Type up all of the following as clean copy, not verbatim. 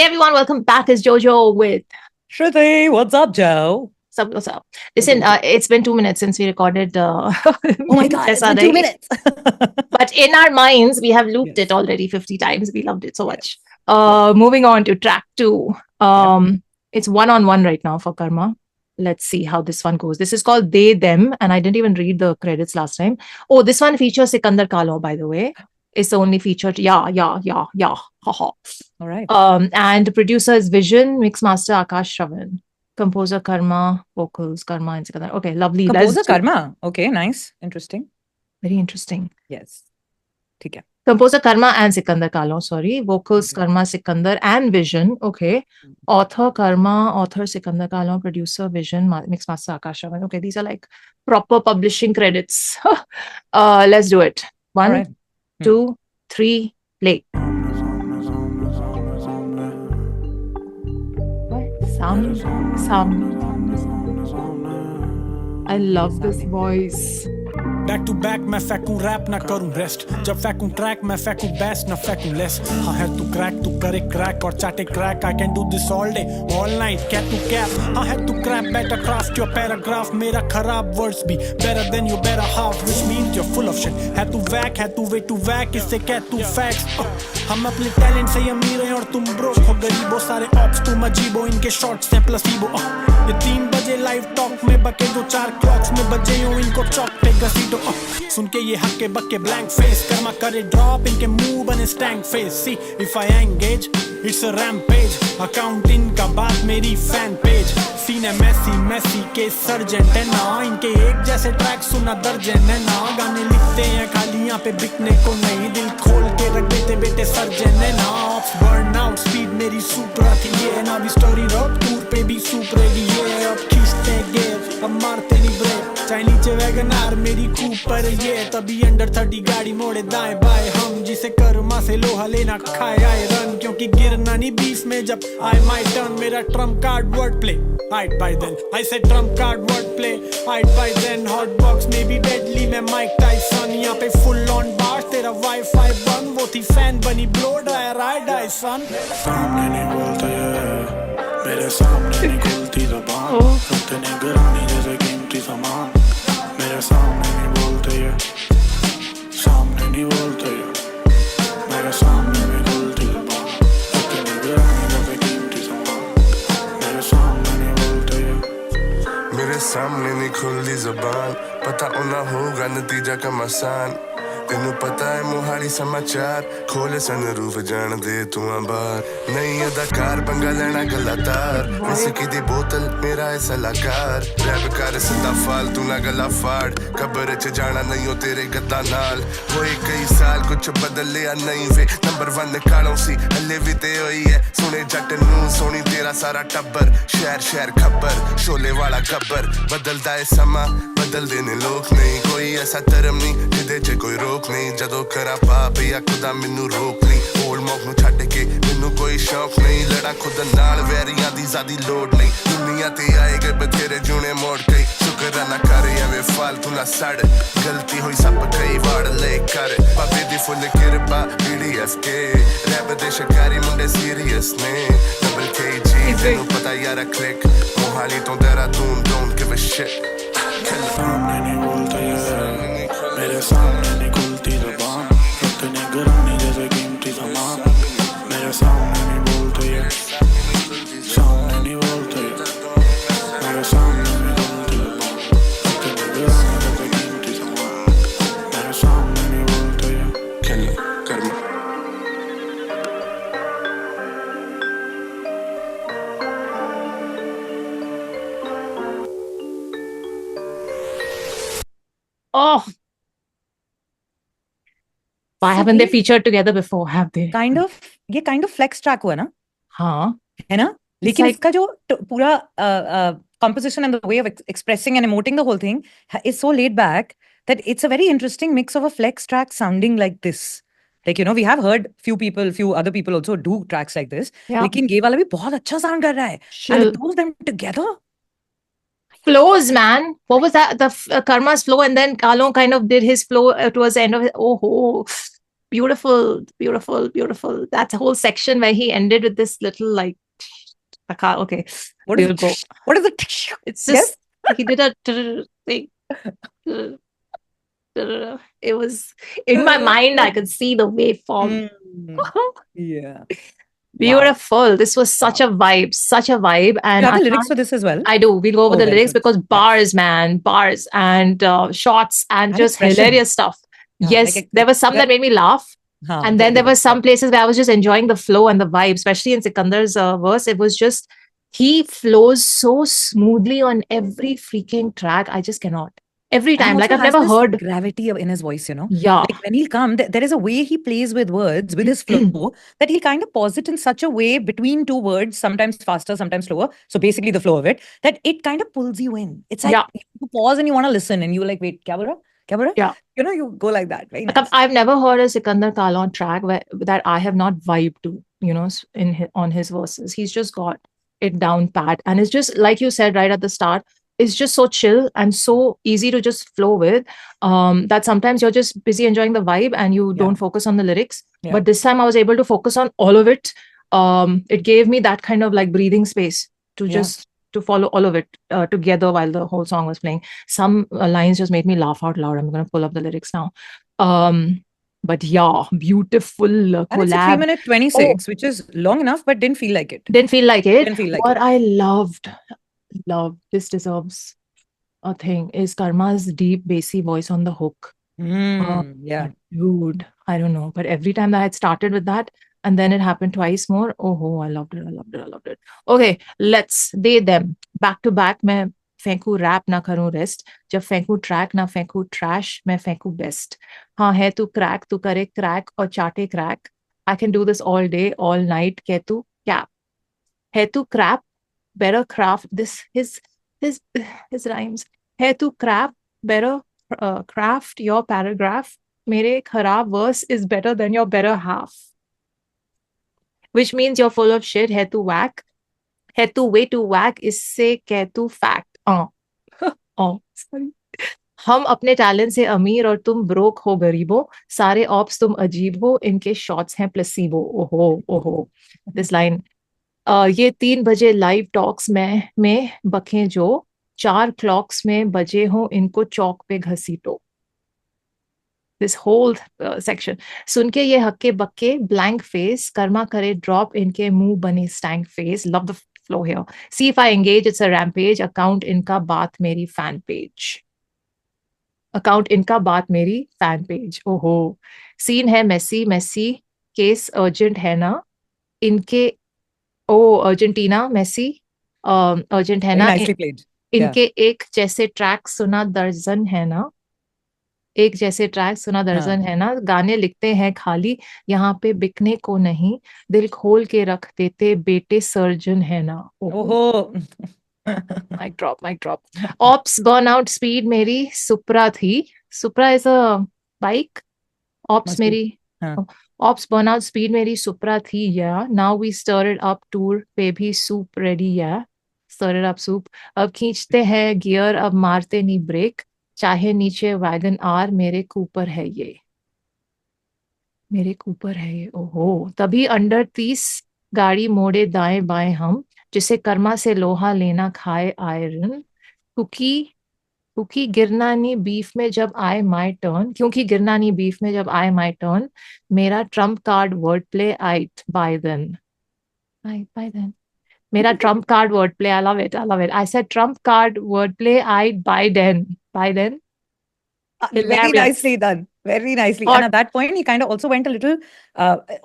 Hey everyone, welcome back. It's Jojo with Shruti. What's up, Joe? what's up? Listen, it's been 2 minutes since we recorded. Oh my God, it's been 2 minutes. But in our minds, we have looped it already 50 times. We loved it so much. Moving on to track 2. It's one-on-one right now for Karma. Let's see how this one goes. This is called They Them, and I didn't even read the credits last time. Oh, this one features Sikandar Kalo, by the way. It's the only featured. Yeah. Haha. All right. And producer is Vision, mix master Akash Shravan, composer Karma, vocals Karma and Sikandar. Okay, lovely. Composer Karma. Okay, nice. Interesting. Very interesting. Yes. Okay. Composer Karma and Sikandar Kalo, sorry. Vocals Karma, Sikandar and Vision. Okay. Author Karma, author Sikandar Kalo, producer Vision, mix master Akash Shravan. Okay, these are like proper publishing credits. Let's do it. 1, 2, 3, play. Sound. I love this voice. Back to back मैं फेंकूं rap ना करूं rest जब फेंकूं track मैं फेंकूं best ना फेंकूं less हाँ है तू क्रैक तू करे क्रैक और चाटे crack I can do this all day all night cat to cap हाँ है तू crap better craft your paragraph मेरा खराब वर्ड्स भी better than your better half which means you are full of shit है तू वे टू वैक इससे क्या तू फैक्ट्स हम अपने टैलेंट से अमीर हैं और तुम ब्रोक हो गरीबो सारे ऑप्स तुम अजीबो इनके शॉट्स हैं प्लसीबो ये 3 बजे लाइव टॉक में बके जो 4 क्लॉक्स में बजे हो इनको चॉक पे घसीटो सुन के ये हक्के बक्के ब्लैंक फेस कर्मा करे ड्रॉप इनके मुंह बने stack face see if I engage it's a rampage account इनका बात मेरी फैन पेज सीन है मैसी के सर्जेंट है ना इनके एक जैसे ट्रैक सुना दर्जन है ना गाने लिखते हैं खाली यहाँ पे बिकने को नहीं दिल खोल के रख देते बेटे सर्जन है ना ऑफ बर्न आउट स्पीड मेरी सुपर थी ये ना भी स्टोरी रोड टूर पे भी सुपर ये अब खींचते गेव अब मारते नहीं ब्रेक चाहे नीचे वैगनार मेरी कूपर ये तभी अंडर 30 गाड़ी मोड़े दाएं बाएं हम जिसे कर्मा से लोहा लेना खाए आए रन क्योंकि गिरना नहीं बीफ में जब आई माई टर्न मेरा trump card word play hide by then I say trump card word play hide by then hot box में भी डेडली मैं माइक टाइसन यहाँ पे फुल ऑन बार्स तेरा वाईफाई बंद वो थी फैन बनी ब्लो ड्राई राइड आई सन सामने नहीं बोलते मेरे सामने नहीं खुलती ज़बान रखते नहीं गिरानी जैसे कीमती सामान मेरे सामने नहीं बोलते सामने नहीं बोलते मेरे सामने नहीं खुलती ज़बान रखते नहीं गिरानी जैसे कीमती सामान मेरे सामने नहीं बोलते मेरे सामने नहीं खुलती ज़बान पता उन्हें होगा नतीजा कम आसान तेनू पता है मोहाली समाचार खोले सनरूफ जान दे तू बाहर नहीं अदाकार पंगा लेना गलातार विस्की दी बोतल मेरा है सलाहकार रैप कर सदा फालतू ना गला फाड़ कब्र च जाना नहीं हो तेरे गद्दा नाल होए कई साल कुछ बदल लिया नहीं वे नंबर 1 कालों सी हले भी ते होई है सुने जट नू सोनी तेरा सारा टब्बर शहर खबर शोले वाला गब्बर बदलदा है समा बदल देने लोग नहीं कोई ऐसा धर्म नहीं जिदे च कोई रोक नहीं जदों करा पाप या खुदा मैनू रोक नहीं ओल्ड मॉक नू छड्ड के मैनू कोई शौक नहीं लड़ा खुद नाल वैरियां दी ज़्यादा लोड नहीं दुनिया ते आए गए बथेरे जूने मोड़ गई शुक्र ना कर एवें फालतू ना सड़ गलती हुई सब कई वाड़ ले कर बाबे दी फुल किरपा BDF के रैप दे शिकारी मुंडे सीरियस ने डबल KG तेनू पता यार क्लिक मोहाली तो Dehradun don't give a shit सामने नहीं बोलते मेरे सामने नहीं खुलती ज़बान रखते नहीं गिरानी जैसे कीमती सामान मेरे सामने नहीं बोलते सामने नहीं बोलते मेरे सामने नहीं खुलती ज़बान रखते नहीं गिरानी जैसे कीमती सामान मेरे सामने नहीं बोलते खेल Karma Oh, why haven't they featured together before? Have they? ये kind of flex track हुआ ना हाँ है ना लेकिन इसका जो पूरा composition and the way of expressing and emoting the whole thing is so laid back that it's a very interesting mix of a flex track sounding like this. Like, you know, we have heard few other people also do tracks like this. लेकिन ये वाला भी बहुत अच्छा sound कर रहा है. And it pulls them together. Flows, man. What was that? The Karma's flow, and then Kalo kind of did his flow towards the end of it. Oh, beautiful, beautiful, beautiful. That whole section where he ended with this little like, okay, What is we'll go. it? What is it? It's Yes? just he did a thing. It was in my mind. I could see the waveform. Yeah. Beautiful. This was such a vibe, such a vibe. And You have I the lyrics can't- for this as well? I do. We'll go over Oh, the very lyrics good. because Yes. bars, man, bars and shots and And just expression. hilarious stuff. Yeah, Yes, like there was some that made me laugh. Haan, And then there correct. were some places where I was just enjoying the flow and the vibe, especially in Sikandar's verse. It was just, he flows so smoothly on every freaking track. I just cannot. Every And time. Like also I've has never this heard. gravity in his voice, you know? Yeah. Like when he'll come, there is a way he plays with words, with his flow, that he'll kind of pause it in such a way between two words, sometimes faster, sometimes slower. So basically the flow of it, that it kind of pulls you in. It's like Yeah. you pause and you want to listen and you're like, wait, kya bola? Kya bola? Yeah. You know, you go like that. Very Like nice. I've never heard a Sikandar Kalon track that I have not vibed to, you know, on his verses. He's just got it down pat. And it's just, like you said right at the start, it's just so chill and so easy to just flow with, that sometimes you're just busy enjoying the vibe and you don't focus on the lyrics. Yeah. But this time I was able to focus on all of it. It gave me that kind of like breathing space to just to follow all of it together while the whole song was playing. Some lines just made me laugh out loud. I'm going to pull up the lyrics now. But yeah, beautiful And it's a collab. 3-minute 26, which is long enough, but didn't feel like it. Didn't feel like it. Didn't feel like What it. I loved, this deserves a thing, is Karma's deep bassy voice on the hook. Yeah. Dude, I don't know. But every time that I had started with that, and then it happened twice more. Oh, I loved it. I loved it. I loved it. Okay, let's they them back to back. मैं फेंकू rap ना करूं rest जब फेंकू track ना फेंकू trash मैं फेंकू बेस्ट हाँ है तू क्रैक तू करे क्रैक और चाटे crack I can do this all day all night कह तू कैप है तू Krebs better craft this his rhymes है तू crap better craft your paragraph मेरे खराब verse is better than your better half which means you're full of shit है तू whack है तू way too whack इससे कह तू fact sorry हम अपने टैलेंट से अमीर और तुम ब्रोक हो गरीबो सारे ऑप्स तुम अजीब हो इनके शॉट्स हैं प्लेसिबो ओहो दिस लाइन ये 3 बजे लाइव टॉक्स में बखें जो 4 क्लॉक्स में बजे हो इनको चौक पे घसीटो this whole section सुन के ये हक्के बक्के blank face कर्मा करे drop इनके मुंह बने stank face love the flow here see if I engage it's a rampage account इनका बात मेरी fan page account इनका बात मेरी fan page ओहो scene है messy case urgent है ना इनके अर्जेंटीना मेसी अर्जेंट है ना Nicely played. इनके एक जैसे ट्रैक सुना दर्जन है ना एक जैसे ट्रैक सुना दर्जन है ना गाने लिखते हैं खाली यहाँ पे बिकने को नहीं दिल खोल के रख देते बेटे सर्जन है ना ओहो mic drop oops burnout speed मेरी सुप्रा थी Supra is a bike oops Must be. मेरी हाँ. ऑप्स बर्नआउट स्पीड मेरी सुप्रा थी या now we stir it up tour पे भी सूप रेडी या स्टर इट अप सूप अब खींचते हैं गियर अब मारते नहीं ब्रेक चाहे नीचे वैगन आर मेरे कूपर है ये ओहो तभी अंडर 30 गाड़ी मोड़े दाएं बाएं हम जिसे कर्मा से लोहा लेना खाए आयरन क्योंकि गिरना नहीं बीफ में जब आए माय टर्न क्योंकि गिरना नहीं बीफ में जब आए माय टर्न मेरा trump card word play I by then मेरा trump card word play I love it I said trump card word play I by then Very nicely done. Very nicely. Or- And at that point, he kind of also went a little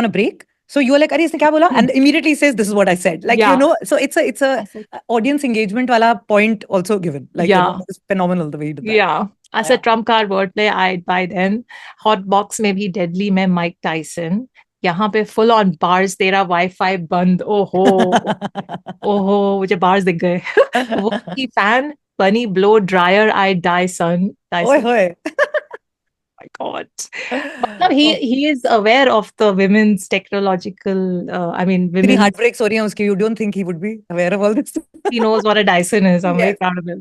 on a break. So you were like, "Arey, isne kya bola?" And immediately he says, "This is what I said." Like, Yeah. you know, so it's a audience engagement wala point also given. Like, you Yeah. know, it's phenomenal the way he did that. Yeah. I said trump card wordplay. I by then hot box में भी deadly में Mike Tyson. यहाँ पे full on bars तेरा Wi-Fi बंद ओहो मुझे bars दिख गए वो की fan bunny blow dryer I die son. Oi, oi. My God. मतलब he is aware of the women's technological I mean Itni women heartbreaks हो रही हैं उसकी. You don't think he would be aware of all this? he knows what a Dyson is. I'm very Yes. proud of him.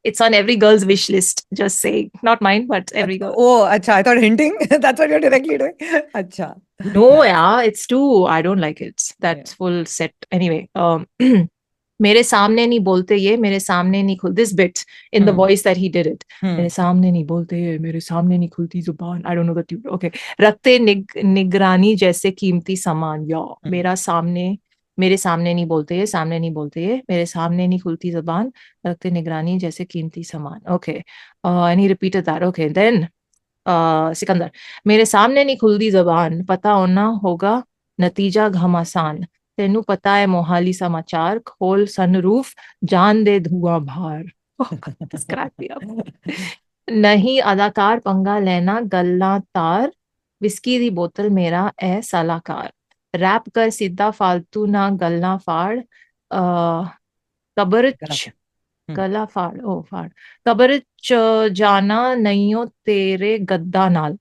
It's on every girl's wish list. Just saying, not mine, but every girl. Oh, acha, I thought hinting. That's what you're directly doing. Acha. No, yeah, it's too. I don't like it. That full set. Anyway, मेरे सामने नहीं बोलते ये, मेरे सामने नहीं खुल. This bit in the voice that he did it. मेरे सामने नहीं बोलते ये, मेरे सामने नहीं खुलती जुबान. I don't know the tune. Okay. रखते निगरानी जैसे कीमती सामान. Yeah. मेरे सामने नहीं बोलते ये, सामने नहीं बोलते ये, मेरे सामने नहीं खुलती जुबान, रखते निगरानी जैसे कीमती सामान. Okay. And he repeated that. Okay. Then Sikandar, मेरे सामने नहीं खुलती जबान, पता होना होगा नतीजा घमासान, तेनू पता है मोहाली समाचार, खोल सनरूफ, जान दे धुआं भार. This cracked me up. नहीं अदाकार पंगा लेना गल्ला तार, विस्की दी बोतल मेरा ए सलाहकार, रैप कर सीधा फालतू ना गल्ला फाड़, कबर गला फाड़, ओ फाड़, कबर जाना नहीं हो तेरे गद्दा नाल.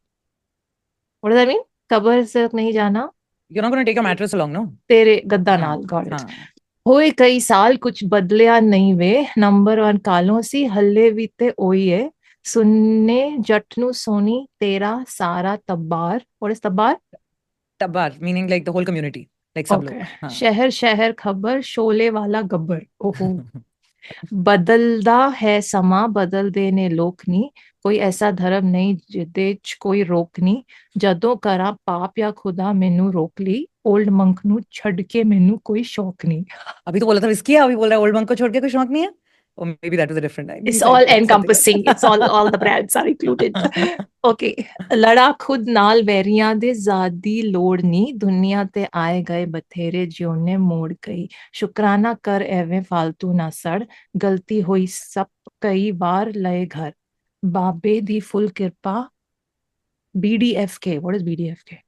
What does that mean? Cover से नहीं जाना. You're not going to take your mattress along, no? तेरे गद्दा नाल. Got it. होए कई साल कुछ बदलिया नहीं वे, नंबर 1 कालों सी हल्ले भी ते ओए, सुनने जट नु सोनी तेरा सारा तब्बार. What is तब्बार? Tabbar, meaning like the whole community. Like सब लोग. हाँ. शहर शहर खबर, शोले वाला गब्बर. ओहो. बदलदा है समा, बदल देने लोक नी, कोई ऐसा धर्म नहीं जिदे च कोई रोक नी, जदों करा पाप या खुदा मैनू रोक ली, ओल्ड मंक नू छड़ के मैनू कोई शौक नहीं. अभी तो बोला था विस्की है, अभी बोल रहा है ओल्ड मंक को छोड़ के कोई शौक नहीं है. Or maybe that was a different time. It's all encompassing. It's all the brands are included. Okay. लड़ा खुद नाल वैरियां दे ज़ादी लोड़ नी, दुनिया ते आए गए बथेरे जियोने मोड़ गई, शुक्राना कर एवे फालतू ना सड़, गलती हुई सब कई बार लए घर, बाबे दी फुल कृपा. BDFK. What is BDFK?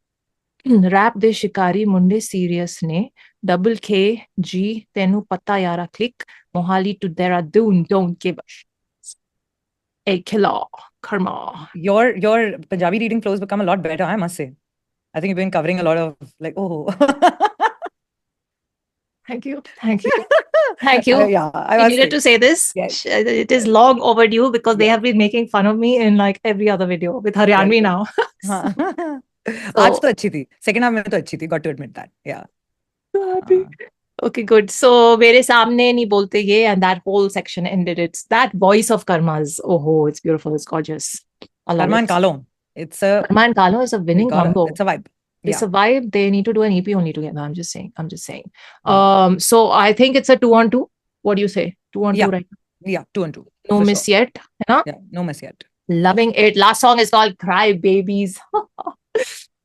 Rap दे शिकारी मुंडे सीरियस ने, डबल KG तेनू पता यारा click, Mohali to Dehradun, don't give a killer karma. Your Punjabi reading flows become a lot better, I must say. I think you've been covering a lot of like, oh. Thank you. Thank you. Yeah, I You must needed say. to say this. Yes. It is long overdue because they have been making fun of me in like every other video with Haryanvi now. हाँ. आज तो अच्छी थी. Second half में तो अच्छी थी. Got to admit that. Yeah. Okay, good. So मेरे सामने नहीं बोलते ये, and that whole section ended. It's that voice of Karma's. Oh, it's beautiful. It's gorgeous. I love Karma and it. Kalo. It's a Karma and Kalo is a winning combo. It's a vibe. It's a vibe. They need to do an EP only together. I'm just saying. So I think it's a 2-on-2. What do you say? 2-on-2, right? Yeah, 2-on-2. No for miss sure. yet. Huh? Yeah, no miss yet. Loving it. Last song is called Cry Babies.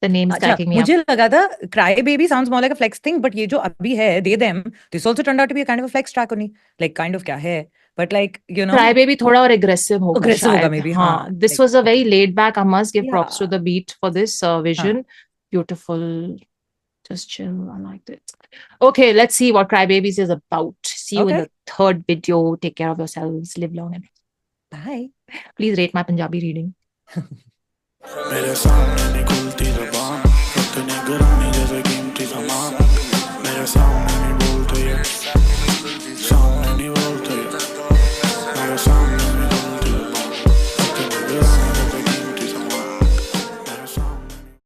The name is अच्छा, cracking me up. मुझे लगा था Cry Baby sounds more like a flex thing, but ये जो अभी है, They Them, this also turned out to be a kind of a flex track only. Like kind of क्या है, but like you know. Cry Baby थोड़ा और aggressive होगा. Aggressive होगा शायद. maybe. हाँ. This like, was a very laid back. I must give props to Yeah. the beat for this vision. Beautiful. Just chill. I liked it. Okay, let's see what Cry Babies is about. See you in Okay. the third video. Take care of yourselves. Live long and Bye. please rate my Punjabi reading. मेरे सामने नहीं खुलती ज़बान, रखने निगरानी